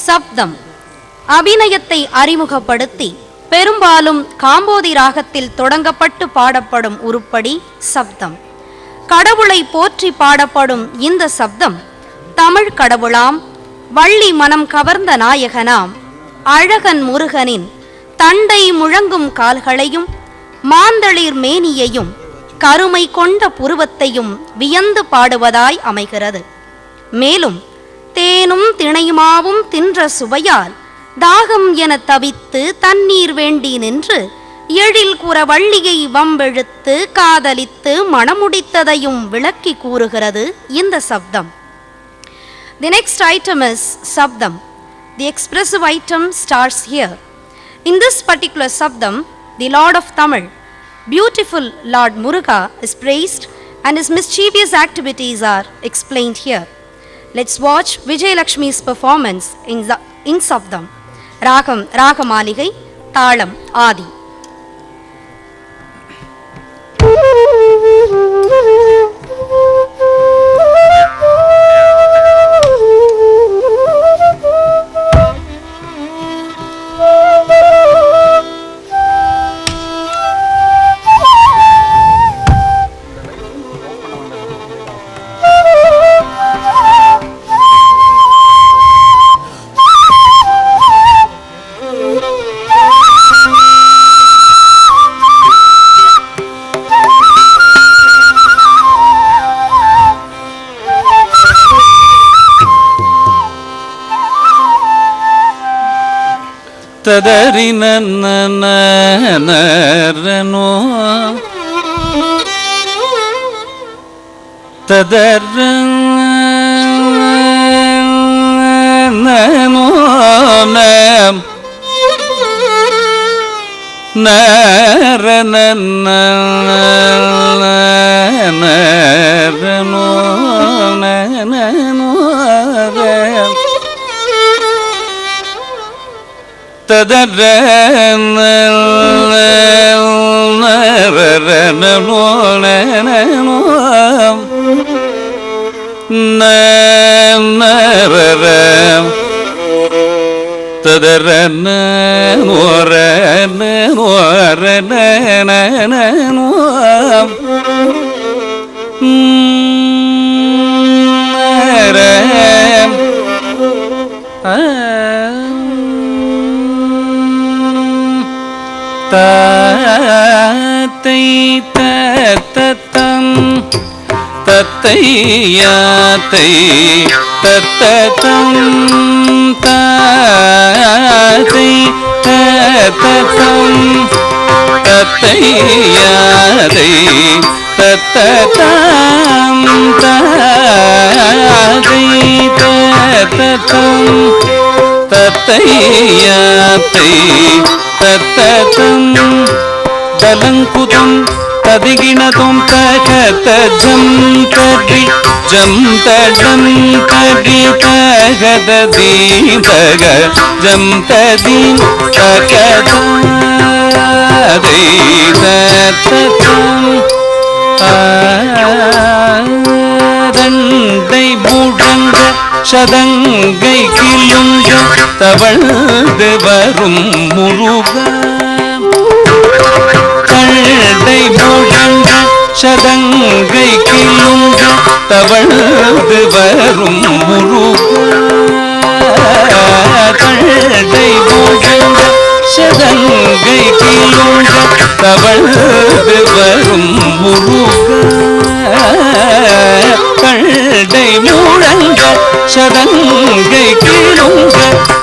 சப்தம் அபிநயத்தை அறிமுகப்படுத்தி பெரும்பாலும் காம்போதி ராகத்தில் தொடங்கப்பட்டு பாடப்படும் உருப்படி சப்தம். கடவுளை போற்றி பாடப்படும் இந்த சப்தம் தமிழ் கடவுளாம் வள்ளி மனம் கவர்ந்த நாயகனாம் அழகன் முருகனின் தண்டை முழங்கும் கால்களையும் மாந்தளிர் மேனியையும் கருமை கொண்ட புருவத்தையும் வியந்து பாடுவதாய் அமைகிறது. மேலும் தேனும் திணையுமாவும் தின்ற சுவையால் தாகம் என தவித்து தண்ணீர் வேண்டி நின்று எழில் கூற வள்ளியை வம்பெழுத்து காதலித்து மணமுடித்ததையும் விளக்கி கூறுகிறது இந்த சப்தம். The next item is Sabdam. The expressive item starts here. In this particular Sabdam, the Lord of Tamil, beautiful Lord Muruga, is praised and his mischievous activities are explained here. Let's watch Vijay Lakshmi's performance in Sabdam. Ragam Ragamaligai, Talam Adi. ததரினோ ததரனோ தத்தையாத்தை தத்தம் தாத்தை தத்தம் தத்தையாதை தத்தம் தாதை தத்தம் தத்தையாத்தை தத்தம் தலங்குதம் ததிகிணதும் தகத ஜம் தடம் தடி தகத தீபக ஜம் ததி தகதை தத்தம் தண்டை முழங்க சதங்கை கிளுங்க தவழ்ந்து வரும் முருகா தண்டை முழங்க சதங்கை கிளுங்க தவழ்ந்து வரும் முருகா தண்டை முழங்க சதங்கை கிளுங்க தவழ்ந்து வரும் முருகா தண்டை முழங்க சதங்கை கிளுங்க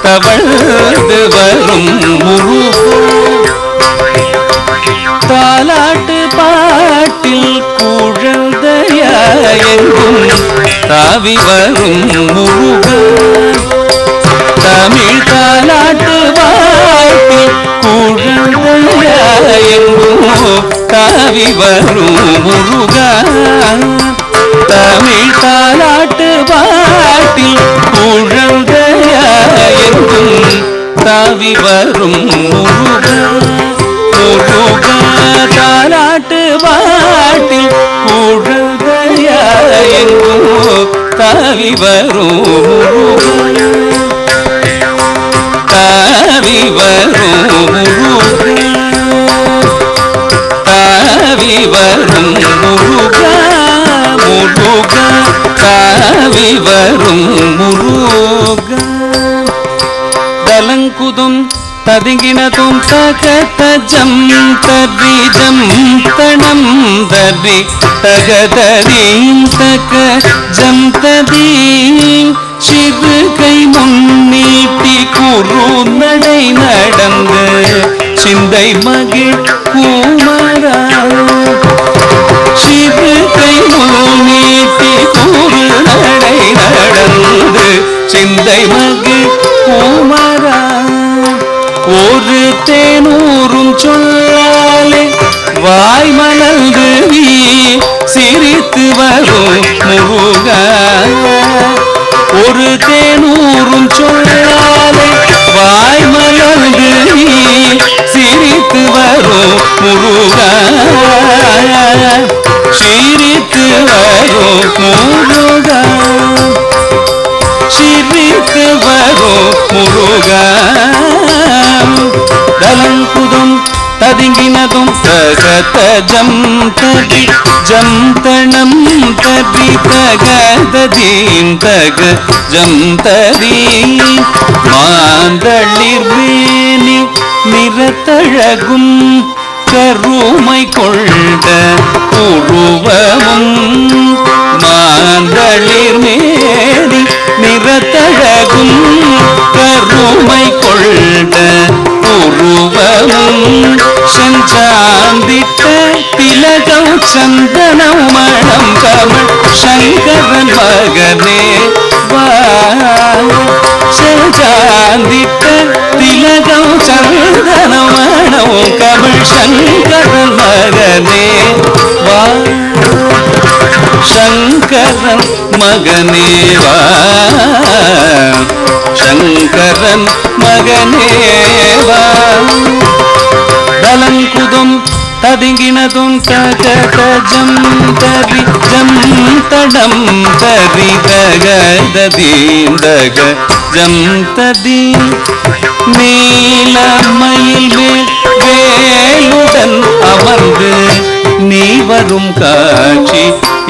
தவழ்ந்து வரும் முருகா தாலாட்டு பாட்டில் குழந்தையாயெங்கும் தாவி வரும் முருகா தமிழ் தாலாட்டு பாட்டில் குழந்தையாயெங்கும் தாவி வரும் முருகா தமிழ் தாலாட்டு பாட்டில் குழந்தையாயெங்கும் தாவி வரும் முருகா முருகா தாலாட்டு பாட்டில் குழந்தையாயெங்கோ தாவி வரும் முருகா ததிங்கினதும் தகதஜம் தரி ஜம் தணம் தரி தகதரீம் தக ஜம் ததீம் சிறுகை முன்னீட்டி குரு நடை நடந்து சிந்தை மகிழ் குமரா சிறுகை முன்னீட்டி குரு நடை நடந்து சிந்தை மகிழ் குமரா ஒரு தேனூரும் சொல்லாலே வாய் மலர்ந்து நீ சிரித்து வரும் முருகா ஒரு தேனூரும் சொல்லாலே வாய் மலர்ந்து நீ சிரித்து வரும் முருகா சிரித்து வரும் முருகா சிரித்து வரும் முருகா தலங்குதும் ததிங்கினதும் தகதஜம் தரி ஜம் தணம் தரி தகததீம் தக ஜம் தரி மாந்தளிர் மேனி நிறத்தழகும் கருமை கொண்ட உருவமும் மாந்தளிர் மேனி நிறத்தழகும் கருமை கொண்ட உருவமும் செஞ்சாந்திட்ட திலகம் சந்தனம் மணம் கமழ் சங்கரன் மகனே வா செஞ்சாந்திட்ட திலகம் சந்தனம் மணம் கமழ் சங்கரன் மகனே வா சங்கரன் மகனே வா சங்கரன் மகனே வா தலங்குதும் ததிங்கினதும் தகதஜம் தரி ஜம் தடம் தரி தகததீம் தக ஜம் ததீம் நீலமயில் மேல் வேலுடன் அமர்ந்து நீ வரும் காட்சி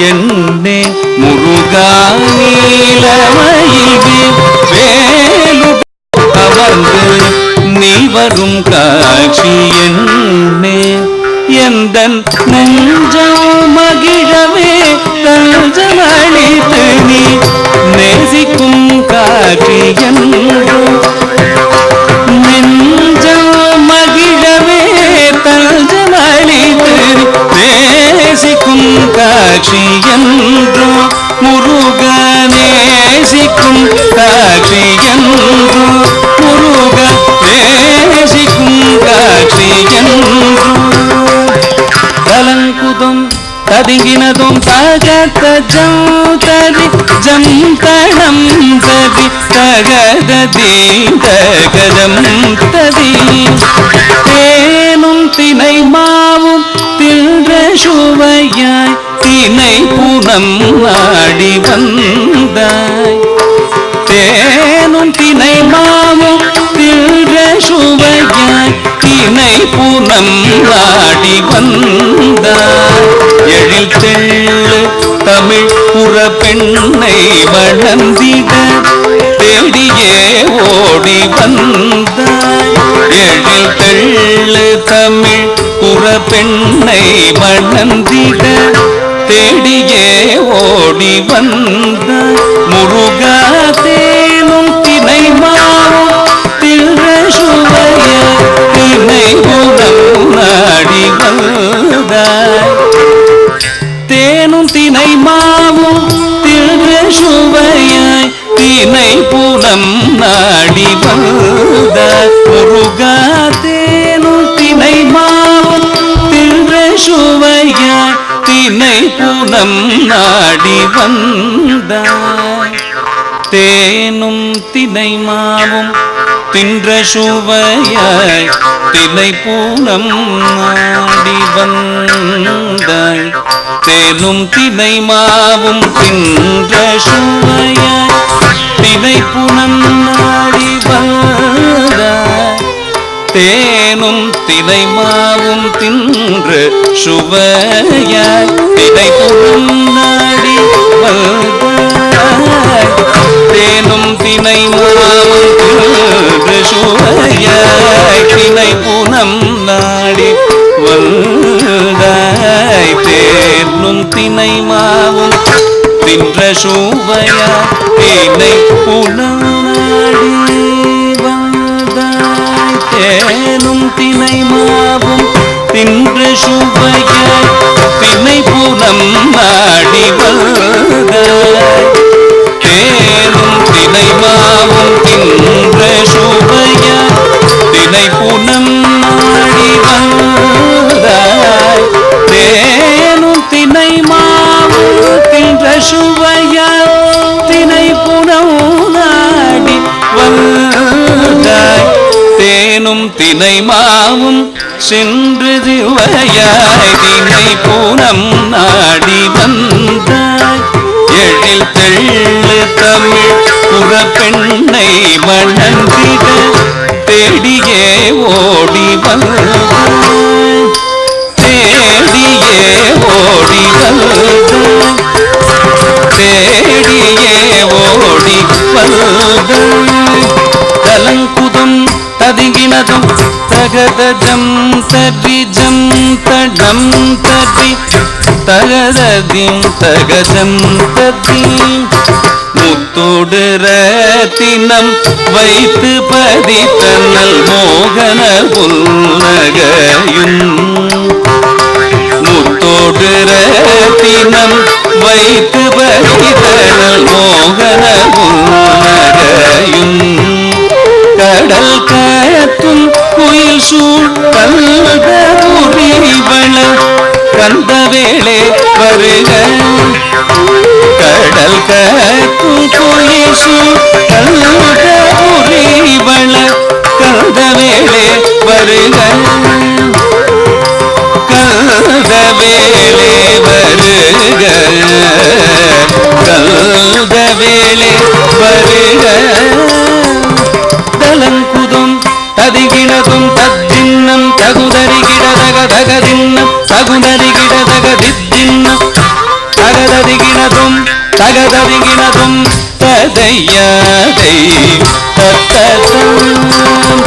என்னே முருகா நீலமயில் மேல் வேலுடன் அமர்ந்து நீ வரும் காட்சி என்னே எந்தன் நெஞ்சம் மகிழவே தஞ்சமளித்து நீ நேசிக்கும் காட்சி என்றோ நெஞ்சம் மகிழவே தஞ்சமளித்து நேசிக்கும் காட்சி என்றோ முருக நேசிக்கும் காட்சி என்றோ முருக நேசிக்கும் காட்சி என்றோ தலங்குதும் ததிங்கினதும் தகதஜம் தரி ஜம் தணம் தரி தகததீம் தகஜம் ததீம் தேனும் தினை மாவும் தின்ற சுவையாய் தினை புனம் நாடி வந்தாய் தேனும் தினை மாவும் தின்ற சுவையாய் தினை புனம் நாடி வந்தாய் எழில் தெள்ளு தமிழ் புற பெண்ணை வளர்ந்திட தேடியே ஓடி வந்தாய் எழில் தெள்ளு தமிழ் புற பெண்ணை வளர்ந்திட தேடியே ஓடி வந்தாய் முருகா தேனும் தினை மாவும் தின்ற சுவைய தினை புறம் நாடி வந்தாய் தேனும் தினை மாவும் தின்ற சுவையாய் தினை புறம் நாடி வந்தாய் முருகா தேனும் தினை மாவும் தின்ற சுவையாய் தினை புனம் நாடி வந்தாய் தேனும் தினை மாவும் தின்ற சுவையாய் தினை பூனம் நாடி வந்தாய் தேனும் தினை மாவும் தின்ற சுவையாய் தினை புனம் நாடி வந்தாய் தேனும் தினை மாவும் தின்று சுவையாய் தினை புனம் நாடி வந்தாய் தேனும் தினை மாவும் தின்று சுவையாய் சுவையா தினை புலனாடி வந்தாய் தேனும் தினை மாவும் தின்ற சுவையாய் தினை புலம் நாடி வந்தாய் தேனும் தினை மாவும் தின்ற சுவையாய் தினை புலம் நாடி வந்தாய் தேனும் தினை மாவும் தின்ற சுவையாய் தினை புலம் நாடி வந்தாய் தேனும் தினை மாவும் சென்று திவையாய் தினை பூனம் நாடி வந்தாய் எழில் தெள்ளு தமிழ் புறப்பெண்ணை மணந்திட தேடியே ஓடி வந்தாய் தேடியே ஓடி வந்தாய் தேடியே ஓடி வந்தாய் தலங்குதும் ததுங்கினதும் தகதஜம் தரிஜம் தடம் தரி தகததிம் தகஜம் ததி முத்தோடு ரத்தினம் வைத்து பதித்தனல் மோகன புன்னகையும் முத்தோடு ரத்தினம் வைத்து பதித்தனல் மோகன புன்னகையும் கடல் காத்தும் குயில் சூழ் கல்த புரிவள கந்த வேளே வருக கடல் காத்தும் குயில் சூழ் கல்த புரிவள கந்த வேளே வருக கந்த வேளே வருக கந்த வேளே வருக தலங்குதும் ததிகிணதும் தத்தின்னம் தகுதரிகிடதக தகதின்னம் தகுதரிகிடதக தித்தின்னம் தகதரிகிணதும் தகதரிகிணதும் ததையாதை தத்தம்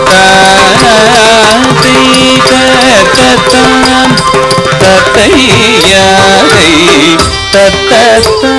தானாதை தத்தம் தத்தையாதை தத்தம்